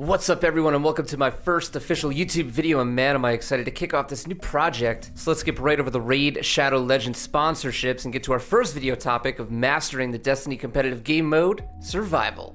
What's up everyone and welcome to my first official YouTube video, and man am I excited to kick off this new project. So let's skip right over the Raid Shadow Legends sponsorships and get to our first video topic of mastering the Destiny competitive game mode, Survival.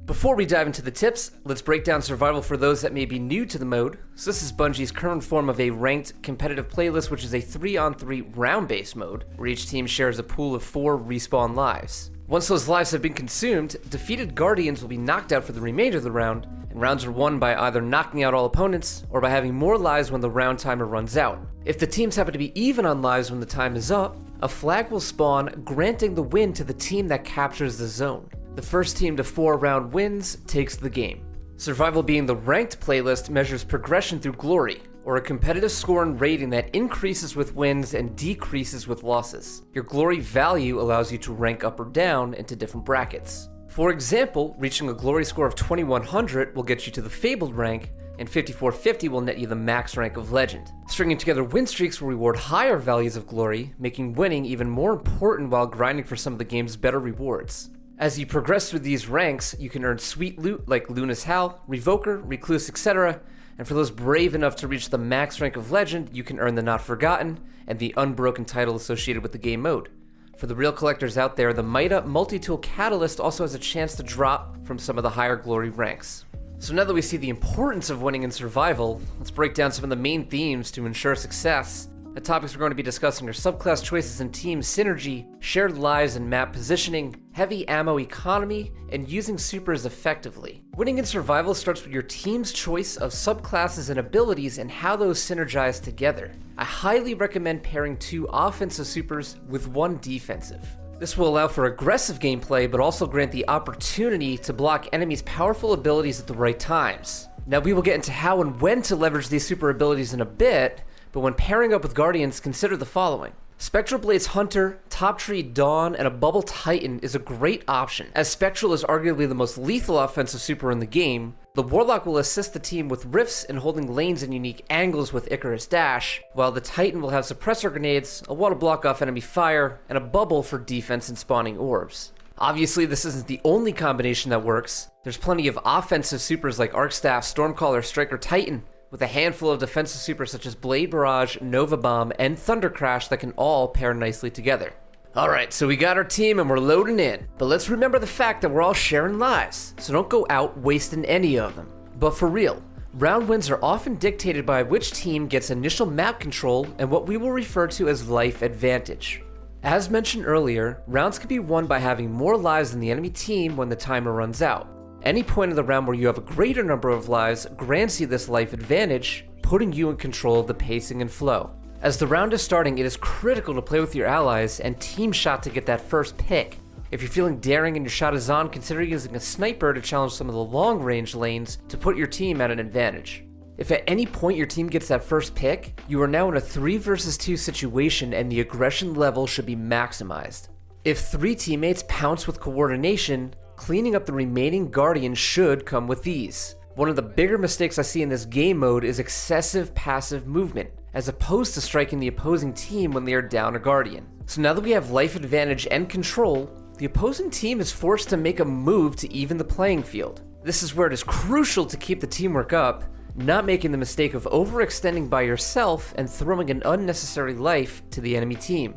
Before we dive into the tips, let's break down Survival for those that may be new to the mode. So this is Bungie's current form of a ranked competitive playlist, which is a 3-on-3 round-based mode, where each team shares a pool of 4 respawn lives. Once those lives have been consumed, defeated Guardians will be knocked out for the remainder of the round, and rounds are won by either knocking out all opponents or by having more lives when the round timer runs out. If the teams happen to be even on lives when the time is up, a flag will spawn, granting the win to the team that captures the zone. The first team to 4 round wins takes the game. Survival, being the ranked playlist, measures progression through glory, or a competitive score and rating that increases with wins and decreases with losses. Your glory value allows you to rank up or down into different brackets. For example, reaching a glory score of 2100 will get you to the Fabled rank, and 5450 will net you the max rank of Legend. Stringing together win streaks will reward higher values of glory, making winning even more important while grinding for some of the game's better rewards. As you progress through these ranks, you can earn sweet loot like Luna's Howl, Revoker, Recluse, etc., and for those brave enough to reach the max rank of Legend, you can earn the Not Forgotten and the Unbroken title associated with the game mode. For the real collectors out there, the Mida Multi-Tool Catalyst also has a chance to drop from some of the higher glory ranks. So now that we see the importance of winning in Survival, let's break down some of the main themes to ensure success. The topics we're going to be discussing are subclass choices and team synergy, shared lives and map positioning, heavy ammo economy, and using supers effectively. Winning in Survival starts with your team's choice of subclasses and abilities and how those synergize together. I highly recommend pairing 2 offensive supers with 1 defensive. This will allow for aggressive gameplay, but also grant the opportunity to block enemies' powerful abilities at the right times. Now, we will get into how and when to leverage these super abilities in a bit, but when pairing up with Guardians, consider the following. Spectral Blades Hunter, Top Tree Dawn, and a Bubble Titan is a great option, as Spectral is arguably the most lethal offensive super in the game. The Warlock will assist the team with rifts and holding lanes in unique angles with Icarus Dash, while the Titan will have suppressor grenades, a wall to block off enemy fire, and a bubble for defense and spawning orbs. Obviously, this isn't the only combination that works. There's plenty of offensive supers like Arcstaff, Stormcaller, Striker, Titan, with a handful of defensive supers such as Blade Barrage, Nova Bomb, and Thunder Crash that can all pair nicely together. Alright, so we got our team and we're loading in, but let's remember the fact that we're all sharing lives, so don't go out wasting any of them. But for real, round wins are often dictated by which team gets initial map control and what we will refer to as life advantage. As mentioned earlier, rounds can be won by having more lives than the enemy team when the timer runs out. Any point in the round where you have a greater number of lives grants you this life advantage, putting you in control of the pacing and flow. As the round is starting, it is critical to play with your allies and team shot to get that first pick. If you're feeling daring and your shot is on, consider using a sniper to challenge some of the long range lanes to put your team at an advantage. If at any point your team gets that first pick, you are now in a 3 versus 2 situation and the aggression level should be maximized. If 3 teammates pounce with coordination, cleaning up the remaining Guardians should come with ease. One of the bigger mistakes I see in this game mode is excessive passive movement, as opposed to striking the opposing team when they are down a Guardian. So now that we have life advantage and control, the opposing team is forced to make a move to even the playing field. This is where it is crucial to keep the teamwork up, not making the mistake of overextending by yourself and throwing an unnecessary life to the enemy team.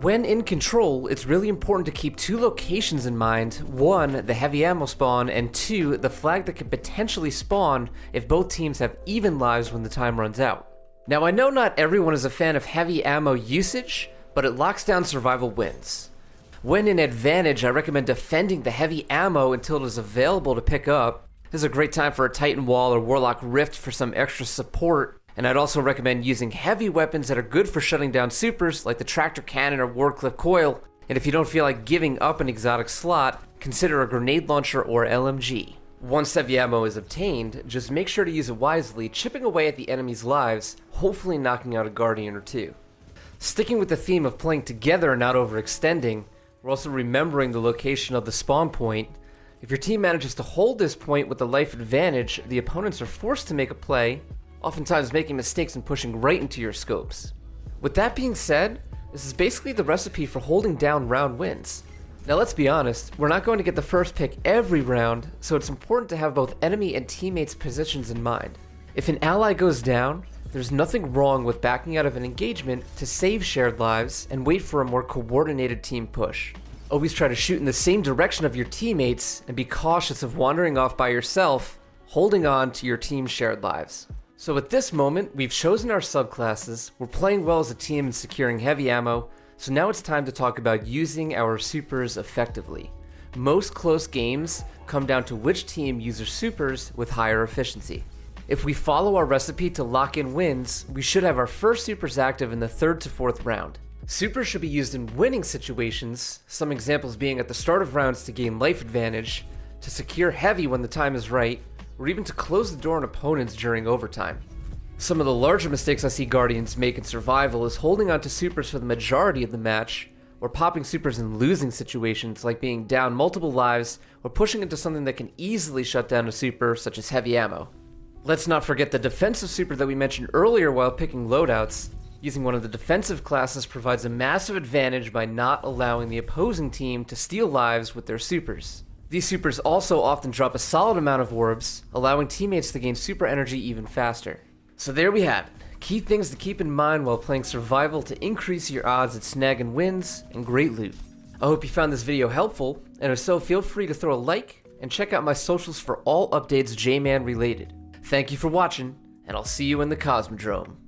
When in control, it's really important to keep 2 locations in mind. 1, the heavy ammo spawn, and 2, the flag that can potentially spawn if both teams have even lives when the time runs out. Now, I know not everyone is a fan of heavy ammo usage, but it locks down Survival wins. When in advantage, I recommend defending the heavy ammo until it is available to pick up. This is a great time for a Titan Wall or Warlock Rift for some extra support. And I'd also recommend using heavy weapons that are good for shutting down supers, like the Tractor Cannon or Wardcliff Coil. And if you don't feel like giving up an exotic slot, consider a grenade launcher or LMG. Once heavy ammo is obtained, just make sure to use it wisely, chipping away at the enemy's lives, hopefully knocking out a Guardian or 2. Sticking with the theme of playing together and not overextending, we're also remembering the location of the spawn point. If your team manages to hold this point with the life advantage, the opponents are forced to make a play, oftentimes making mistakes and pushing right into your scopes. With that being said, this is basically the recipe for holding down round wins. Now let's be honest, we're not going to get the first pick every round, so it's important to have both enemy and teammates' positions in mind. If an ally goes down, there's nothing wrong with backing out of an engagement to save shared lives and wait for a more coordinated team push. Always try to shoot in the same direction of your teammates and be cautious of wandering off by yourself, holding on to your team's shared lives. So at this moment, we've chosen our subclasses, we're playing well as a team and securing heavy ammo, so now it's time to talk about using our supers effectively. Most close games come down to which team uses supers with higher efficiency. If we follow our recipe to lock in wins, we should have our first supers active in the 3rd to 4th round. Supers should be used in winning situations, some examples being at the start of rounds to gain life advantage, to secure heavy when the time is right, or even to close the door on opponents during overtime. Some of the larger mistakes I see Guardians make in survival is holding on to supers for the majority of the match, or popping supers in losing situations like being down multiple lives, or pushing into something that can easily shut down a super such as heavy ammo. Let's not forget the defensive super that we mentioned earlier while picking loadouts. Using one of the defensive classes provides a massive advantage by not allowing the opposing team to steal lives with their supers. These supers also often drop a solid amount of orbs, allowing teammates to gain super energy even faster. So there we have it. Key things to keep in mind while playing survival to increase your odds at snagging wins and great loot. I hope you found this video helpful, and if so, feel free to throw a like and check out my socials for all updates J-Man related. Thank you for watching, and I'll see you in the Cosmodrome.